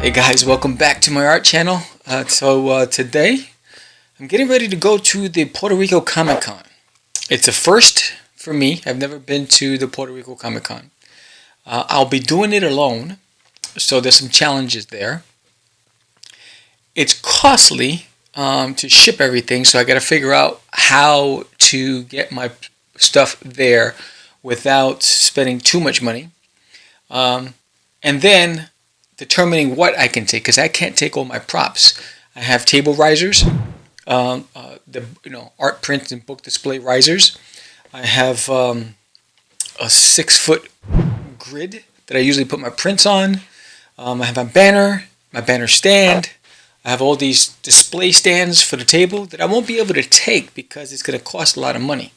Hey guys, welcome back to my art channel. Today I'm getting ready to go to the Puerto Rico Comic Con. It's a first for me. I've never been to the Puerto Rico Comic Con. I'll be doing it alone, so there's some challenges there. It's costly to ship everything, so I got to figure out how to get my stuff there without spending too much money. And then determining what I can take, because I can't take all my props. I have table risers, art print and book display risers. I have a 6-foot grid that I usually put my prints on. I have my banner stand. I have all these display stands for the table that I won't be able to take because it's going to cost a lot of money.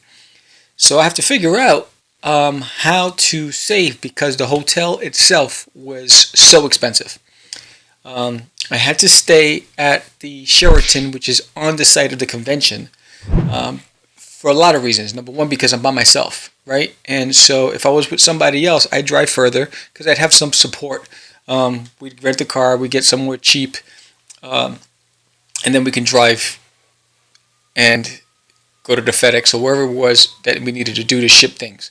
So I have to figure out how to save, because the hotel itself was so expensive. I had to stay at the Sheraton, which is on the site of the convention, for a lot of reasons. Number one, because I'm by myself, right? And so if I was with somebody else, I'd drive further because I'd have some support. We'd rent a car, we'd get somewhere cheap, and then we can drive and go to the FedEx or wherever it was that we needed to do to ship things.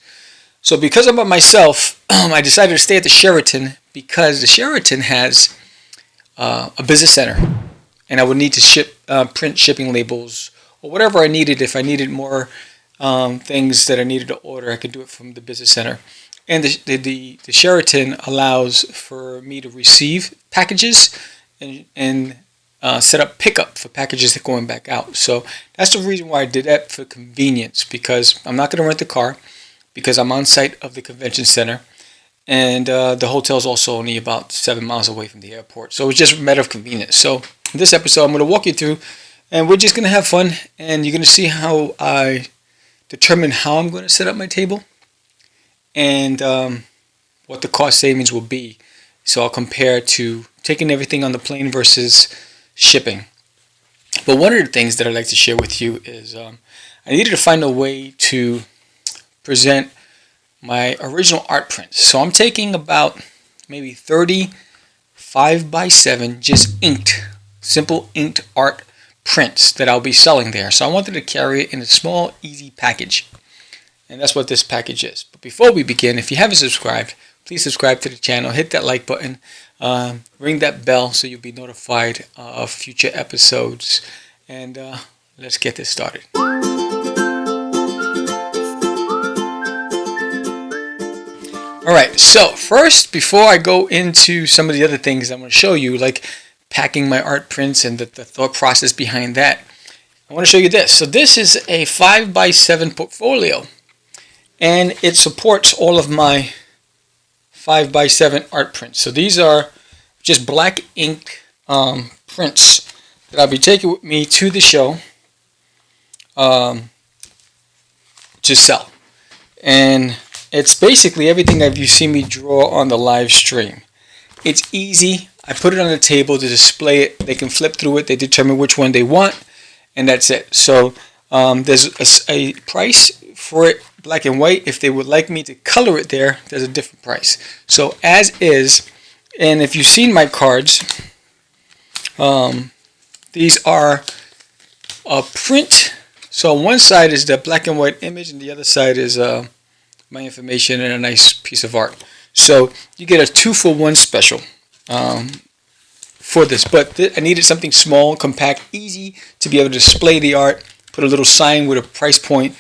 So because I'm by myself, I decided to stay at the Sheraton because the Sheraton has a business center, and I would need to print shipping labels or whatever I needed. If I needed more things that I needed to order, I could do it from the business center. And the Sheraton allows for me to receive packages and set up pickup for packages that are going back out. So that's the reason why I did that, for convenience, because I'm not going to rent a car, because I'm on site of the convention center, and the hotel is also only about 7 miles away from the airport. So it's just a matter of convenience. So in this episode, I'm going to walk you through, and we're just going to have fun, and you're going to see how I determine how I'm going to set up my table and what the cost savings will be. So I'll compare to taking everything on the plane versus shipping. But one of the things that I'd like to share with you is I needed to find a way to present my original art prints. So I'm taking about maybe 30 5x7 just simple inked art prints that I'll be selling there. So I wanted to carry it in a small, easy package. And that's what this package is. But before we begin, if you haven't subscribed, please subscribe to the channel, hit that like button, ring that bell so you'll be notified of future episodes. And let's get this started. Alright, so first, before I go into some of the other things I'm going to show you, like packing my art prints and the thought process behind that, I want to show you this. So this is a 5x7 portfolio, and it supports all of my 5x7 art prints. So these are just black ink prints that I'll be taking with me to the show to sell. And it's basically everything that you've seen me draw on the live stream. It's easy. I put it on the table to display it. They can flip through it. They determine which one they want, and that's it. So there's a price for it, black and white. If they would like me to color it there, there's a different price. So as is, and if you've seen my cards, these are a print. So on one side is the black and white image, and the other side is my information and a nice piece of art. So you get a 2-for-1 special for this. But I needed something small, compact, easy to be able to display the art, put a little sign with a price point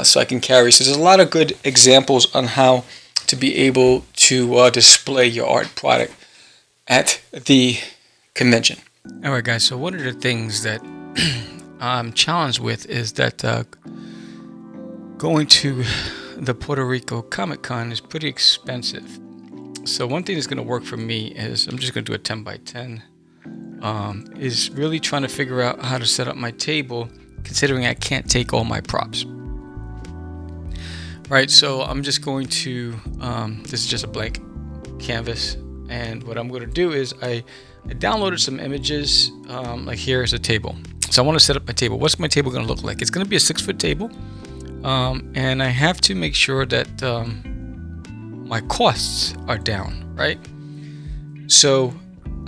so I can carry. So there's a lot of good examples on how to be able to display your art product at the convention. Alright guys, so one of the things that I'm challenged with is that going to the Puerto Rico Comic Con is pretty expensive. So one thing that's going to work for me is, I'm just going to do a 10x10, is really trying to figure out how to set up my table, considering I can't take all my props. Right, so I'm just going to, this is just a blank canvas, and what I'm going to do is I downloaded some images, like here is a table. So I want to set up my table. What's my table going to look like? It's going to be a 6-foot table. And I have to make sure that my costs are down, right? So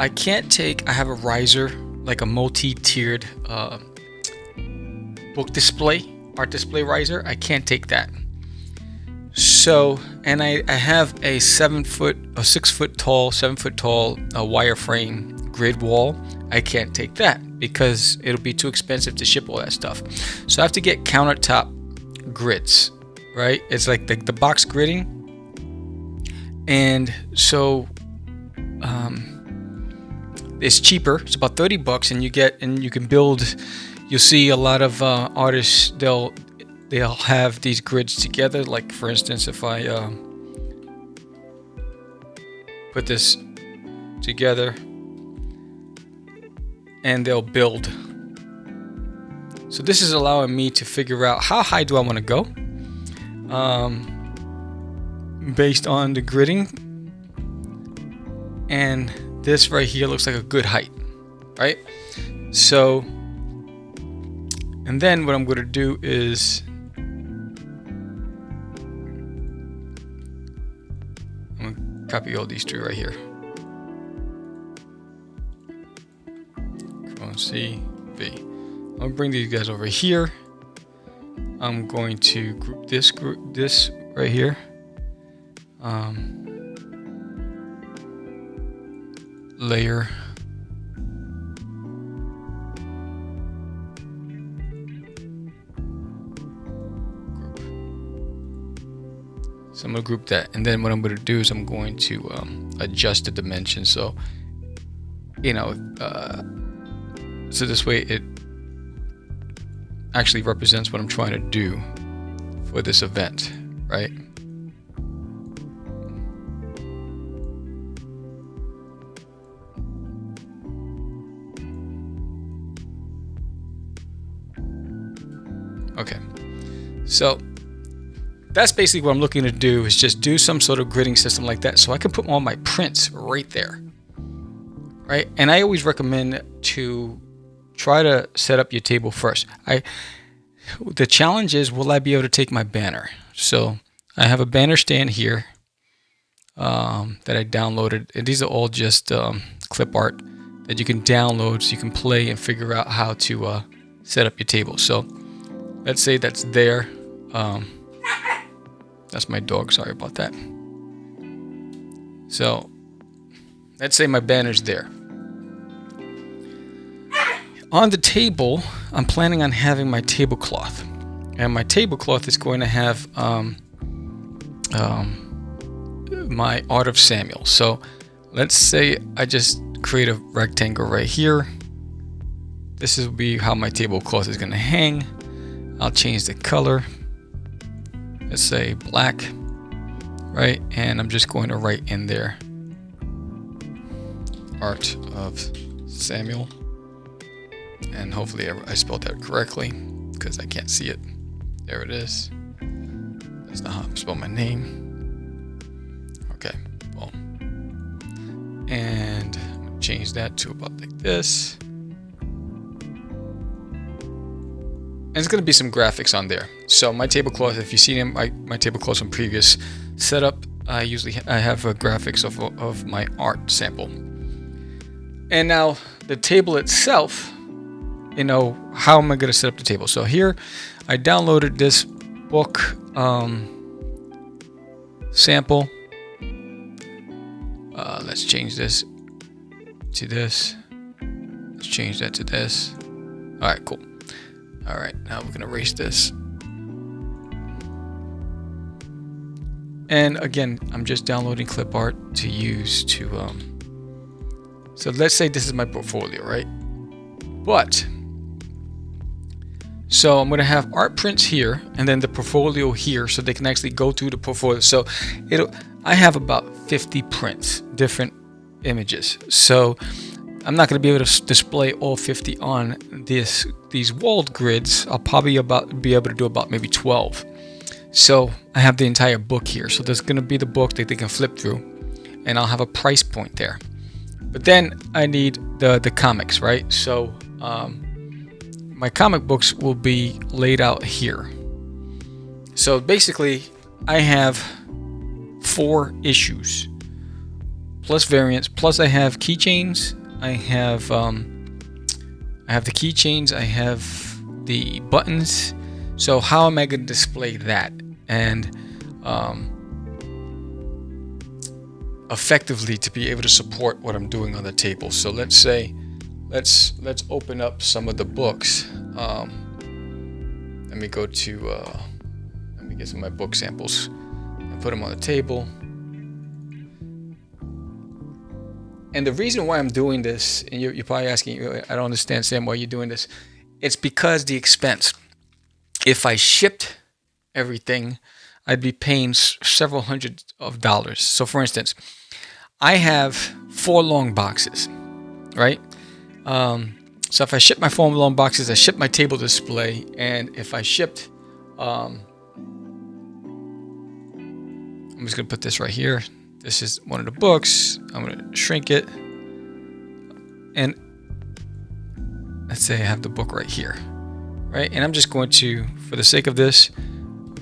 I can't take, I have a riser, like a multi-tiered book display, art display riser. I can't take that. So, and I have a 6 foot tall wireframe grid wall. I can't take that because it'll be too expensive to ship all that stuff. So I have to get countertop grids, right? It's like the box gridding. And so it's cheaper. It's about $30, and you can build. You'll see a lot of artists, they'll have these grids together. Like for instance, if I put this together, and they'll build. So this is allowing me to figure out how high do I want to go based on the gridding. And this right here looks like a good height, right? So, and then what I'm going to do is I'm going to copy all these three right here. Control C, V. I'm going to bring these guys over here. I'm going to group this right here. Layer. So I'm going to group that, and then what I'm going to do is I'm going to adjust the dimensions. So, so this way it actually represents what I'm trying to do for this event, right? Okay, so that's basically what I'm looking to do, is just do some sort of gridding system like that, so I can put all my prints right there, right? And I always recommend to try to set up your table first. The challenge is, will I be able to take my banner? So I have a banner stand here that I downloaded, and these are all just clip art that you can download so you can play and figure out how to set up your table. So let's say that's there. That's my dog, sorry about that. So let's say my banner's there. On the table, I'm planning on having my tablecloth, and my tablecloth is going to have my Art of Samuel. So let's say I just create a rectangle right here. This will be how my tablecloth is going to hang. I'll change the color. Let's say black, right? And I'm just going to write in there Art of Samuel. And hopefully I spelled that correctly, because I can't see it. There it is. That's not how I spell my name. Okay, boom. And I'm gonna change that to about like this. And it's going to be some graphics on there. So my tablecloth, if you've seen my tablecloth from previous setup, I have graphics of my art sample. And now the table itself, how am I going to set up the table? So here I downloaded this book sample. Let's change this to this. Let's change that to this. All right, cool. All right, now we're going to erase this. And again, I'm just downloading clip art to use to, so let's say this is my portfolio, right? But, so I'm going to have art prints here, and then the portfolio here, so they can actually go through the portfolio. So I have about 50 prints, different images. So I'm not going to be able to display all 50 on these walled grids. I'll probably be able to do about maybe 12. So I have the entire book here. So there's going to be the book that they can flip through, and I'll have a price point there. But then I need the comics, right? So my comic books will be laid out here. So basically I have 4 issues plus variants, plus I have keychains. I have the keychains. I have the buttons. So how am I going to display that and effectively to be able to support what I'm doing on the table? So let's say, let's open up some of the books. Let me go to let me get some of my book samples and put them on the table. And the reason why I'm doing this, and you're probably asking, I don't understand, Sam, why you're doing this. It's because the expense. If I shipped everything, I'd be paying several hundred of dollars. So for instance, I have 4 long boxes, right? So if I ship my 4 long boxes, I ship my table display, and if I shipped, I'm just gonna put this right here. This is one of the books. I'm gonna shrink it, and let's say I have the book right here, right? And I'm just going to, for the sake of this,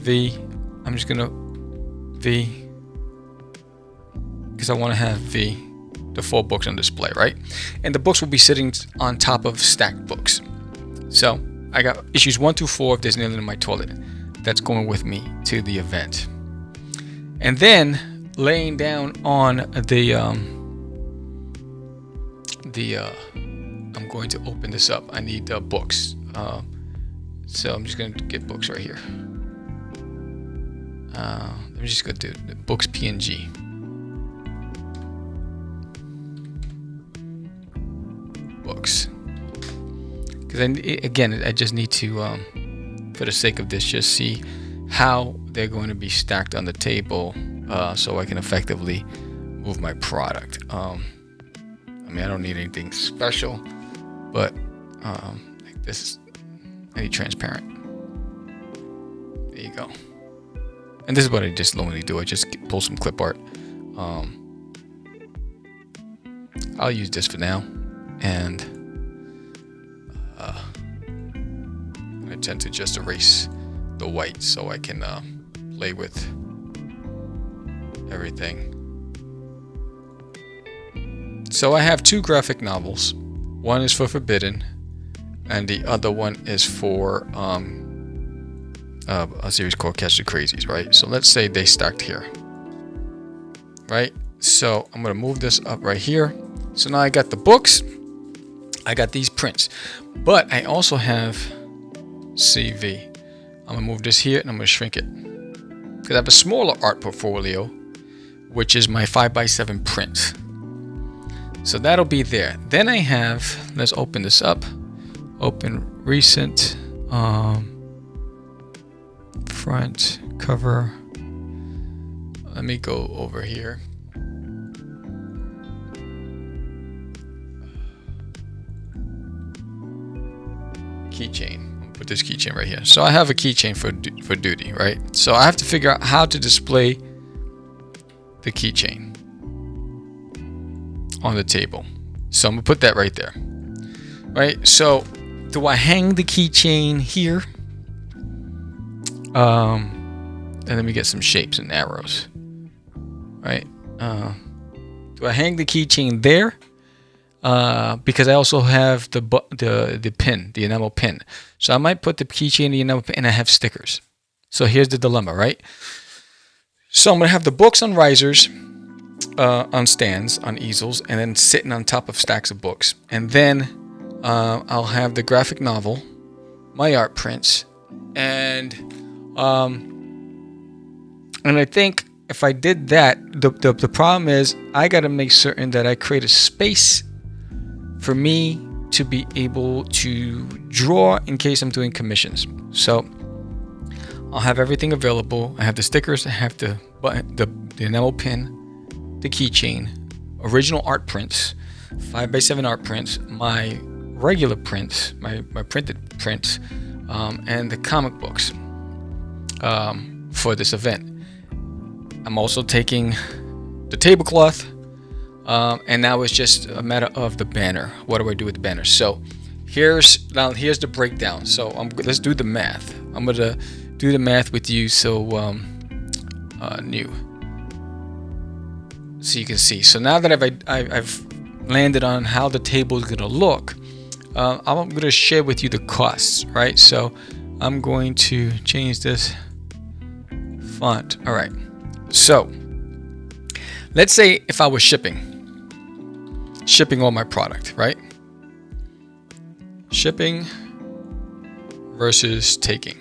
I'm just gonna V, because I want to have the 4 books on display, right? And the books will be sitting on top of stacked books. So I got issues 1 through 4 if there's anything in my toilet. That's going with me to the event. And then laying down on the I'm going to open this up. I need books. So I'm just going to get books right here. I'm just going to do the books PNG. Books. Because again, I just need to, for the sake of this, just see how they're going to be stacked on the table, so I can effectively move my product. I mean, I don't need anything special, but like this, I need transparent. There you go. And this is what I just normally do. I just pull some clip art. I'll use this for now, and I tend to just erase the white so I can play with everything. So I have 2 graphic novels. One is for Forbidden, and the other one is for a series called Catch the Crazies, right? So let's say they stacked here, right? So I'm gonna move this up right here. So now I got the books, I got these prints, but I also have CV. I'm gonna move this here and I'm gonna shrink it because I have a smaller art portfolio, which is my 5x7 print. So that'll be there. Then I have, let's open this up. Open recent, front cover. Let me go over here. Keychain. Put this keychain right here. So I have a keychain for duty, right? So I have to figure out how to display the keychain on the table. So I'm gonna put that right there, right? So do I hang the keychain here? And let me get some shapes and arrows, right? Do I hang the keychain there? Because I also have the pin, the enamel pin. So I might put the keychain in the enamel pin, and I have stickers. So here's the dilemma, right? So I'm gonna have the books on risers, on stands, on easels, and then sitting on top of stacks of books. And then I'll have the graphic novel, my art prints, and I think if I did that, the problem is I got to make certain that I create a space for me to be able to draw in case I'm doing commissions. So I'll have everything available. I have the stickers, I have the enamel pin, the keychain, original art prints, 5x7 art prints, my regular prints, my printed prints, and the comic books for this event. I'm also taking the tablecloth, and now it's just a matter of the banner. What do I do with the banner? So here's the breakdown. So let's do the math. I'm gonna do the math with you. So new. so you can see. So now that I've landed on how the table is going to look, I'm going to share with you the costs, right? So I'm going to change this font. All right. So let's say if I was shipping all my product, right? Shipping versus taking.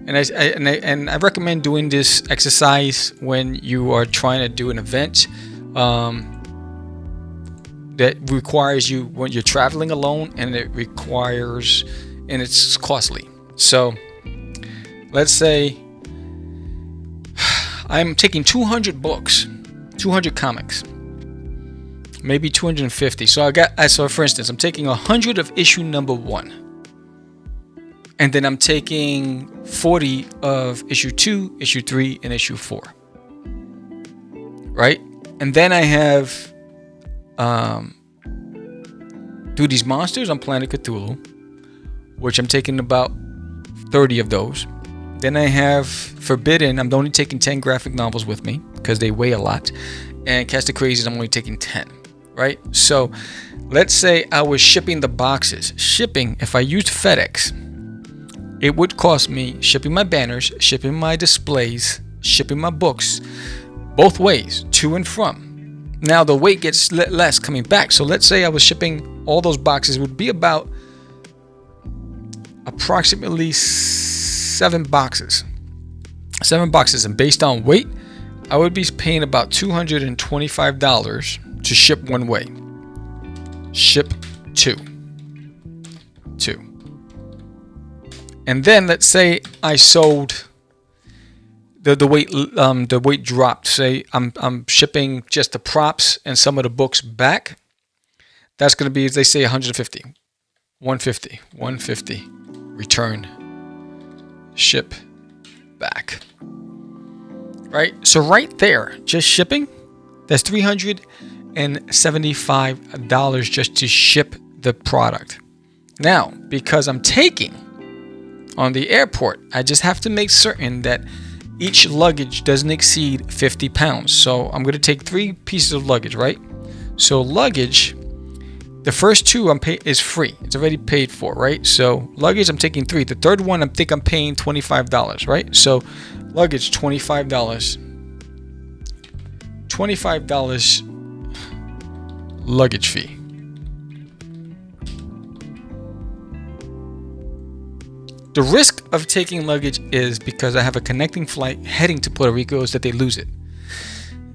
And I recommend doing this exercise when you are trying to do an event that requires you when you're traveling alone, and it's costly. So let's say I'm taking 200 books, 200 comics, maybe 250. So for instance, I'm taking 100 of issue number 1. And then I'm taking 40 of issue 2, issue 3, and issue 4. Right? And then I have through these monsters on Planet Cthulhu, which I'm taking about 30 of those. Then I have Forbidden. I'm only taking 10 graphic novels with me because they weigh a lot. And Cast of Crazies, I'm only taking 10. Right? So let's say I was shipping the boxes. Shipping, if I used FedEx, it would cost me shipping my banners, shipping my displays, shipping my books, both ways, to and from. Now the weight gets less coming back. So let's say I was shipping all those boxes, it would be about approximately 7 boxes. 7 boxes, and based on weight, I would be paying about $225 to ship one way. Ship 2. And then let's say I sold the weight dropped. Say I'm shipping just the props and some of the books back. That's going to be, as they say, 150. 150. Return. Ship back. Right? So right there, just shipping, that's $375 just to ship the product. Now, because I'm taking on the airport, I just have to make certain that each luggage doesn't exceed 50 pounds. So I'm going to take 3 pieces of luggage, right? So luggage, the first 2 is free. It's already paid for, right? So luggage, I'm taking 3. The third one, I think I'm paying $25, right? So luggage, $25. $25 luggage fee. The risk of taking luggage is because I have a connecting flight heading to Puerto Rico is that they lose it.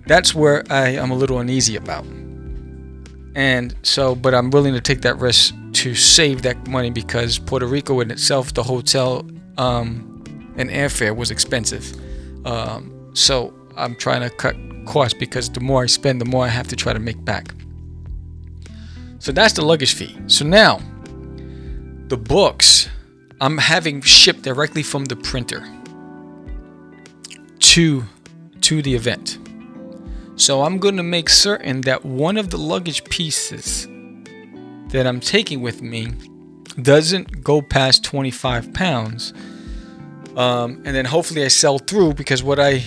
That's where I am a little uneasy about. And so, but I'm willing to take that risk to save that money because Puerto Rico in itself, the hotel and airfare was expensive. So I'm trying to cut costs because the more I spend, the more I have to try to make back. So that's the luggage fee. So now, the books I'm having shipped directly from the printer to the event. So I'm going to make certain that one of the luggage pieces that I'm taking with me doesn't go past 25 pounds. And then hopefully I sell through, because what I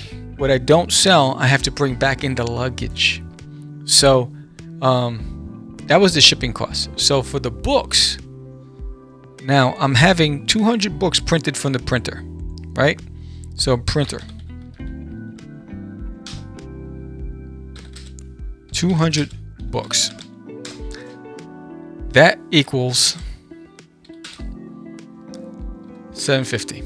don't sell, I have to bring back in the luggage. So that was the shipping cost. So for the books, now I'm having 200 books printed from the printer, right? So printer, 200 books. That equals $750.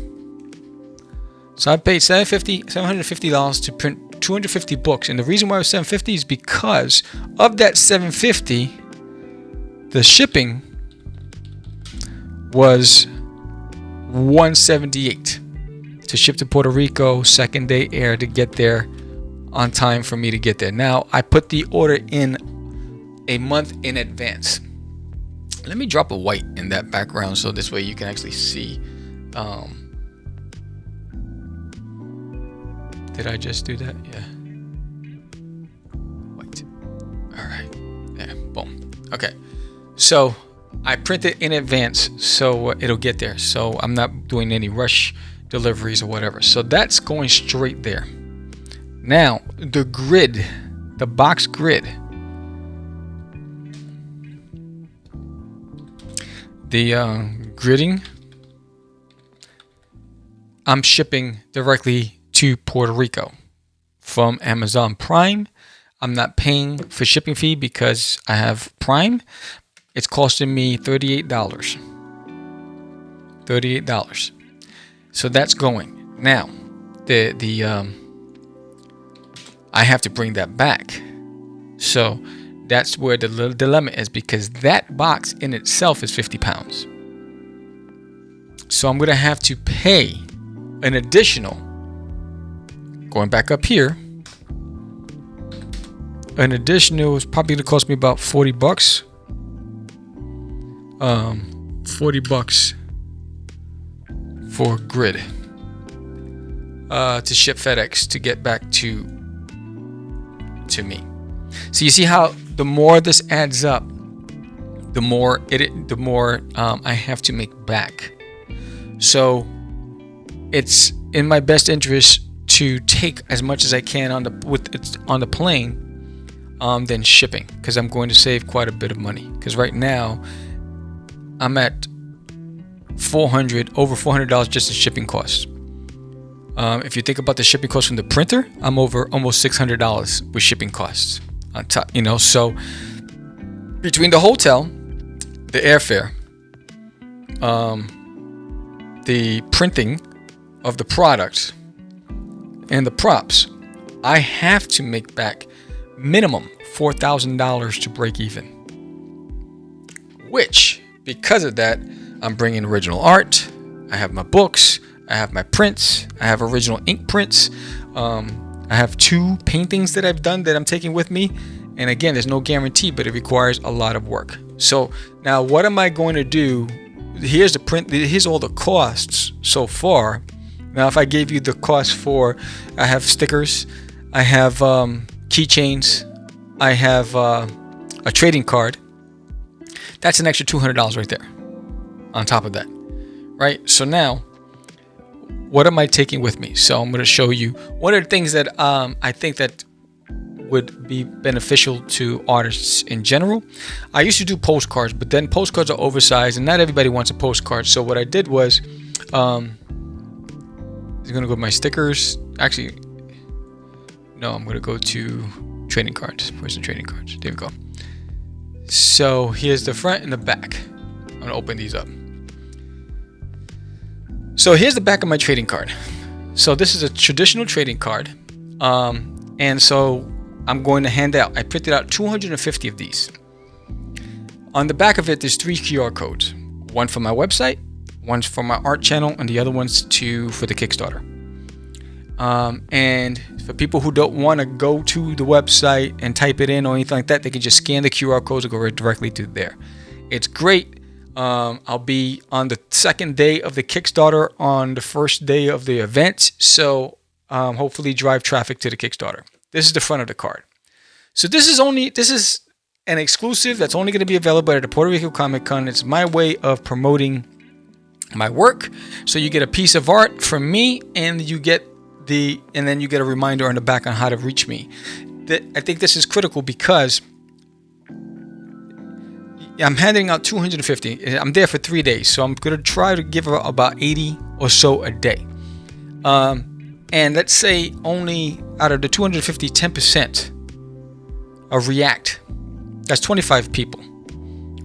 So I paid $750 to print 250 books, and the reason why it was $750 is because of that $750, the shipping was $178 to ship to Puerto Rico, second day air to get there on time for me to get there. Now I put the order in a month in advance. Let me drop a white in that background so this way you can actually see. Did I just do that? Yeah. White. All right. There. Boom. Okay. So I print it in advance so it'll get there. So I'm not doing any rush deliveries or whatever. So that's going straight there. Now the grid, the box grid, the gridding, I'm shipping directly to Puerto Rico from Amazon Prime. I'm not paying for shipping fee because I have Prime. It's costing me $38. $38. So that's going. Now, I have to bring that back. So that's where the little dilemma is, because that box in itself is 50 pounds. So I'm going to have to pay an additional, going back up here, an additional is probably going to cost me about 40 bucks. 40 bucks for grid to ship FedEx to get back to me. So you see how the more this adds up, the more I have to make back. So it's in my best interest to take as much as I can on the plane than shipping, because I'm going to save quite a bit of money. Because right now I'm at over $400 just in shipping costs. If you think about the shipping costs from the printer, I'm over almost $600 with shipping costs on top. So between the hotel, the airfare, the printing of the product, and the props, I have to make back minimum $4,000 to break even. Which, because of that, I'm bringing original art. I have my books. I have my prints. I have original ink prints. I have 2 paintings that I've done that I'm taking with me. And again, there's no guarantee, but it requires a lot of work. So now what am I going to do? Here's the print. Here's all the costs so far. Now, if I gave you the cost for, I have stickers, I have keychains, I have a trading card. That's an extra $200 right there on top of that, right? So now, what am I taking with me? So I'm going to show you one of the things that I think that would be beneficial to artists in general. I used to do postcards, but then postcards are oversized and not everybody wants a postcard. So what I did was, I'm going to go to my stickers. Actually, no, I'm going to go to trading cards. Where's the trading cards? There we go. So here's the front and the back. I'm going to open these up. So here's the back of my trading card. So this is a traditional trading card. And so I'm going to hand out, I printed out 250 of these. On the back of it, there's 3 QR codes. One for my website, one's for my art channel, and the other one's for the Kickstarter. And for people who don't want to go to the website and type it in or anything like that, they can just scan the QR codes and go right directly to there. It's great. I'll be on the 2nd day of the Kickstarter on the 1st day of the event. So hopefully drive traffic to the Kickstarter. This is the front of the card. So this is an exclusive that's only going to be available at the Puerto Rico Comic Con. It's my way of promoting my work. So you get a piece of art from me, and you get then you get a reminder on the back on how to reach me. I think this is critical because I'm handing out 250. I'm there for 3 days, so I'm going to try to give about 80 or so a day. And let's say only out of the 250, 10% react. That's 25 people,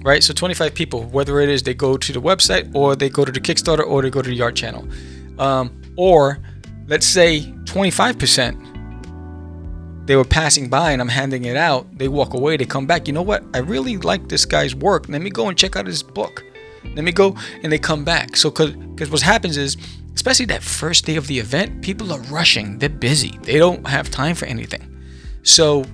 right? So 25 people, whether it is they go to the website or they go to the Kickstarter or they go to the art channel. Or let's say 25%, they were passing by and I'm handing it out. They walk away, they come back. You know what? I really like this guy's work. Let me go and check out his book. Let me go, and they come back. So because what happens is, especially that first day of the event, people are rushing. They're busy. They don't have time for anything. So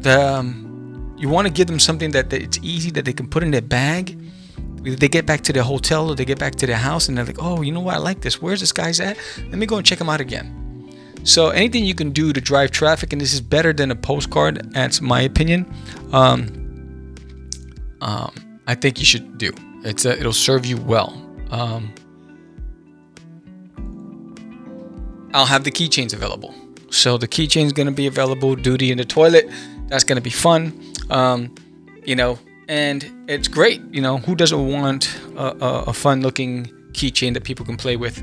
you want to give them something that it's easy, that they can put in their bag. They get back to their hotel or they get back to their house and they're like, oh, you know what? I like this. Where's this guy's at? Let me go and check him out again. So anything you can do to drive traffic, and this is better than a postcard, that's my opinion. I think you should do. It'll serve you well. I'll have the keychains available. So the keychain is going to be available. Duty in the toilet. That's going to be fun. You know, and it's great. You know, who doesn't want a fun-looking keychain that people can play with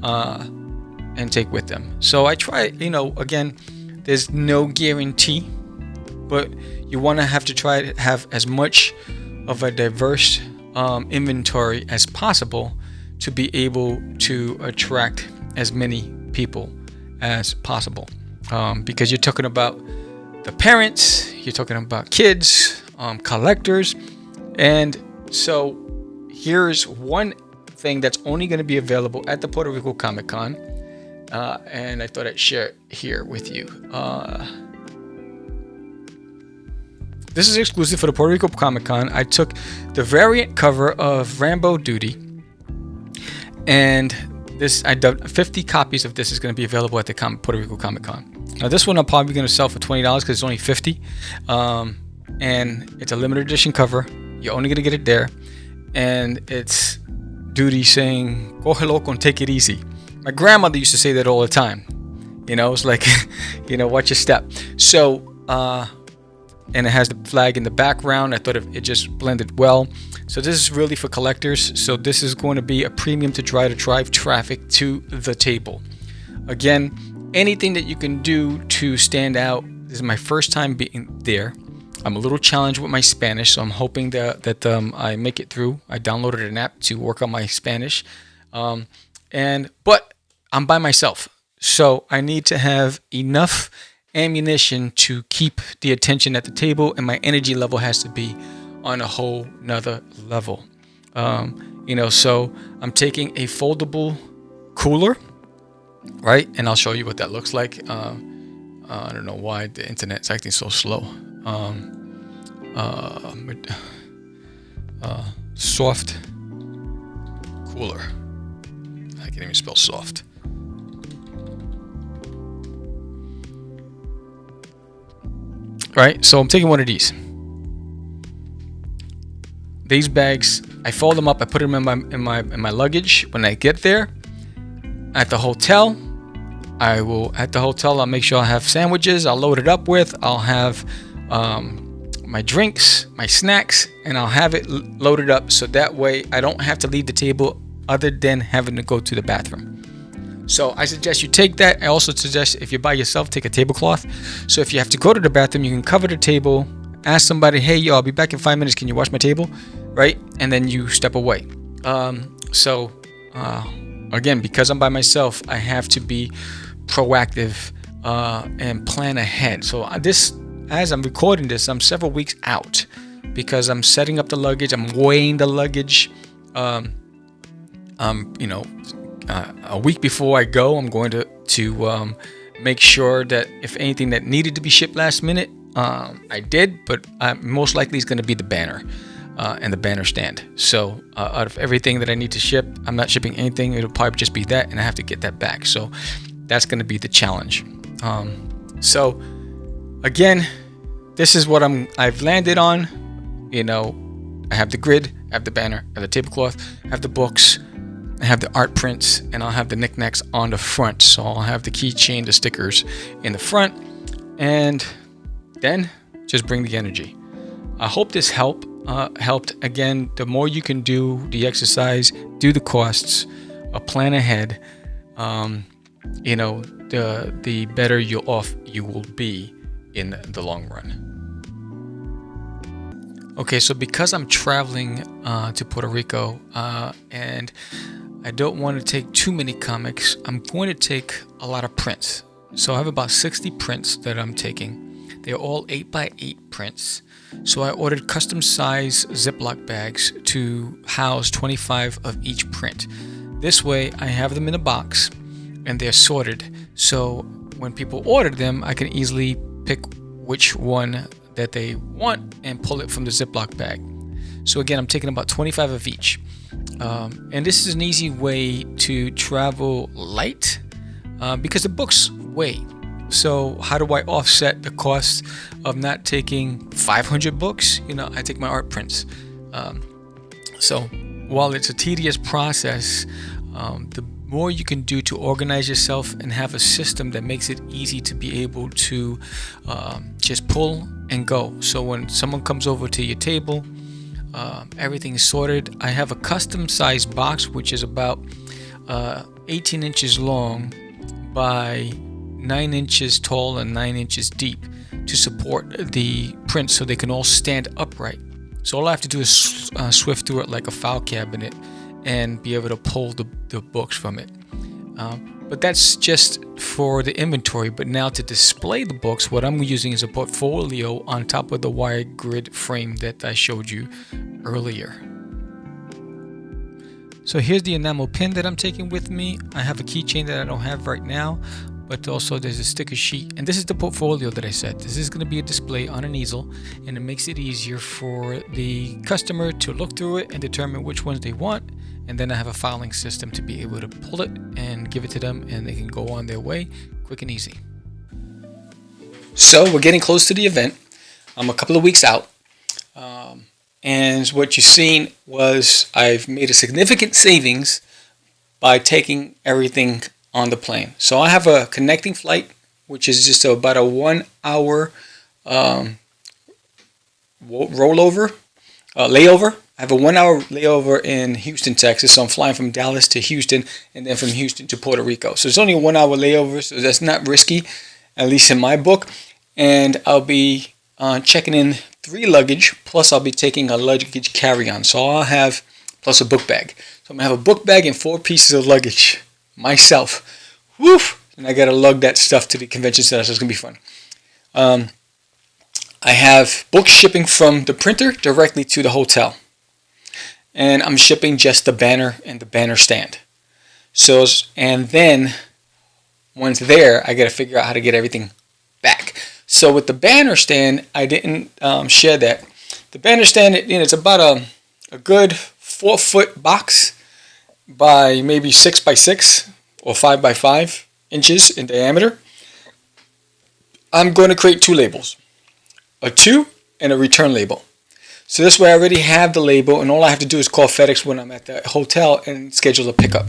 and take with them? So I try. You know, again, there's no guarantee, but you want to have to try to have as much of a diverse inventory as possible to be able to attract as many people as possible, because you're talking about the parents, you're talking about kids, collectors. And so here's one thing that's only going to be available at the Puerto Rico Comic Con, and I thought I'd share it here with you. This is exclusive for the Puerto Rico Comic Con. I took the variant cover of Rambo Duty, and I done 50 copies of this is going to be available at the Puerto Rico Comic Con. Now this one I'm probably going to sell for $20 because it's only 50, and it's a limited edition cover. You're only going to get it there, and it's Duty saying "Cógelo con take it easy." My grandmother used to say that all the time. You know, it's like, you know, watch your step. So, and it has the flag in the background. I thought it just blended well. So this is really for collectors. So this is going to be a premium to try to drive traffic to the table. Again, anything that you can do to stand out. This is my first time being there. I'm a little challenged with my Spanish, so I'm hoping that I make it through. I downloaded an app to work on my Spanish, but I'm by myself, so I need to have enough ammunition to keep the attention at the table, and my energy level has to be on a whole nother level. You know, so I'm taking a foldable cooler, right? And I'll show you what that looks like. I don't know why the internet's acting so slow. Soft cooler. I can't even spell soft. Right, so I'm taking one of these. These bags, I fold them up. I put them in my luggage. When I get there at the hotel, I'll make sure I have sandwiches. I'll load it up with. I'll have my drinks, my snacks, and I'll have it loaded up so that way I don't have to leave the table other than having to go to the bathroom. So I suggest you take that. I also suggest if you're by yourself, take a tablecloth. So if you have to go to the bathroom, you can cover the table, ask somebody, hey, yo, I'll be back in 5 minutes. Can you wash my table? Right? And then you step away. Again, because I'm by myself, I have to be proactive and plan ahead. So as I'm recording this, I'm several weeks out because I'm setting up the luggage. I'm weighing the luggage. A week before I go, I'm going to make sure that if anything that needed to be shipped last minute, I did, but most likely it's going to be the banner and the banner stand. So out of everything that I need to ship, I'm not shipping anything. It'll probably just be that, and I have to get that back. So that's going to be the challenge. So again, this is what I've landed on. You know, I have the grid, I have the banner, I have the tablecloth, I have the books, I have the art prints, and I'll have the knickknacks on the front. So I'll have the keychain, the stickers in the front, and then just bring the energy. I hope this helped. Again, the more you can do the exercise, do the costs, plan ahead, the better off you will be in the long run. Okay, so because I'm traveling to Puerto Rico and I don't want to take too many comics, I'm going to take a lot of prints. So I have about 60 prints that I'm taking. They're all 8x8 prints. So I ordered custom size Ziploc bags to house 25 of each print. This way I have them in a box and they're sorted. So when people order them, I can easily pick which one that they want and pull it from the Ziploc bag. So again, I'm taking about 25 of each. And this is an easy way to travel light because the books weigh. So how do I offset the cost of not taking 500 books? I take my art prints. So while it's a tedious process, the more you can do to organize yourself and have a system that makes it easy to be able to just pull and go. So when someone comes over to your table, everything is sorted. I have a custom sized box which is about 18 inches long by 9 inches tall and 9 inches deep to support the prints so they can all stand upright. So all I have to do is swift through it like a file cabinet and be able to pull the books from it. But that's just for the inventory. But now to display the books, what I'm using is a portfolio on top of the wire grid frame that I showed you earlier. So here's the enamel pin that I'm taking with me. I have a keychain that I don't have right now, but also there's a sticker sheet, and this is the portfolio that I said. This is going to be a display on an easel, and it makes it easier for the customer to look through it and determine which ones they want. And then I have a filing system to be able to pull it and give it to them, and they can go on their way quick and easy. So we're getting close to the event. I'm a couple of weeks out. And what you've seen was I've made a significant savings by taking everything on the plane. So I have a connecting flight, which is just about a 1 hour layover. I have a 1 hour layover in Houston, Texas. So I'm flying from Dallas to Houston and then from Houston to Puerto Rico. So it's only a 1 hour layover, so that's not risky, at least in my book. And I'll be checking in 3 luggage, plus I'll be taking a luggage carry-on. So I'll have, plus a book bag. So I'm going to have a book bag and 4 pieces of luggage myself. Woof! And I got to lug that stuff to the convention center, so it's going to be fun. I have books shipping from the printer directly to the hotel. And I'm shipping just the banner and the banner stand. So, and then once there, I got to figure out how to get everything back. So with the banner stand, I didn't share that. The banner stand, it's about a good 4-foot box by maybe 6 by 6 or 5 by 5 inches in diameter. I'm going to create 2 labels, a to and a return label. So this way I already have the label, and all I have to do is call FedEx when I'm at the hotel and schedule a pickup.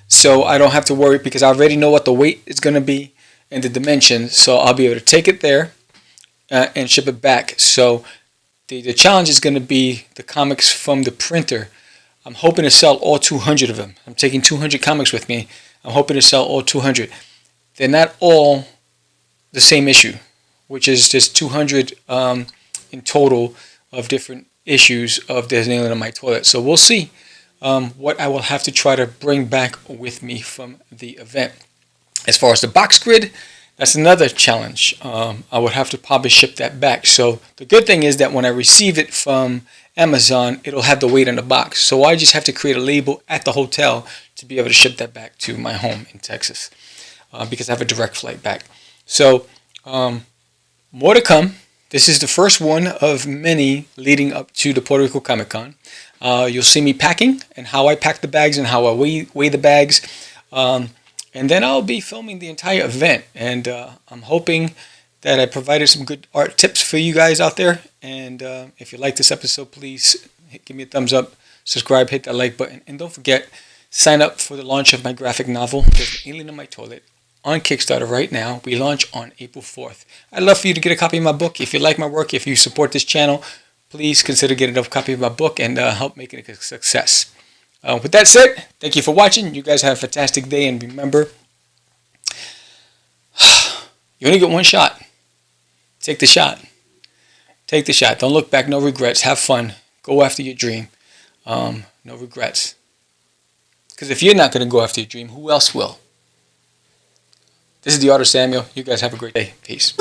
So I don't have to worry because I already know what the weight is going to be and the dimensions, so I'll be able to take it there and ship it back. So the challenge is going to be the comics from the printer. I'm hoping to sell all 200 of them. I'm taking 200 comics with me. I'm hoping to sell all 200. They're not all the same issue, which is just 200 in total of different issues of There's an Alien in My Toilet. So we'll see what I will have to try to bring back with me from the event. As far as the box grid, that's another challenge. I would have to probably ship that back. So the good thing is that when I receive it from Amazon, it'll have the weight on the box. So I just have to create a label at the hotel to be able to ship that back to my home in Texas because I have a direct flight back. So more to come. This is the first one of many leading up to the Puerto Rico Comic Con. You'll see me packing and how I pack the bags and how I weigh the bags. And then I'll be filming the entire event. And I'm hoping that I provided some good art tips for you guys out there. And if you like this episode, please give me a thumbs up, subscribe, hit that like button. And don't forget, sign up for the launch of my graphic novel, There's an Alien in My Toilet, on Kickstarter right now. We launch on April 4th. I'd love for you to get a copy of my book. If you like my work, if you support this channel, please consider getting a copy of my book and help make it a success. With that said, thank you for watching. You guys have a fantastic day, and remember, you only get one shot. Take the shot. Take the shot. Don't look back. No regrets. Have fun. Go after your dream. No regrets. Because if you're not going to go after your dream, who else will? This is the Artist Samuel. You guys have a great day. Peace.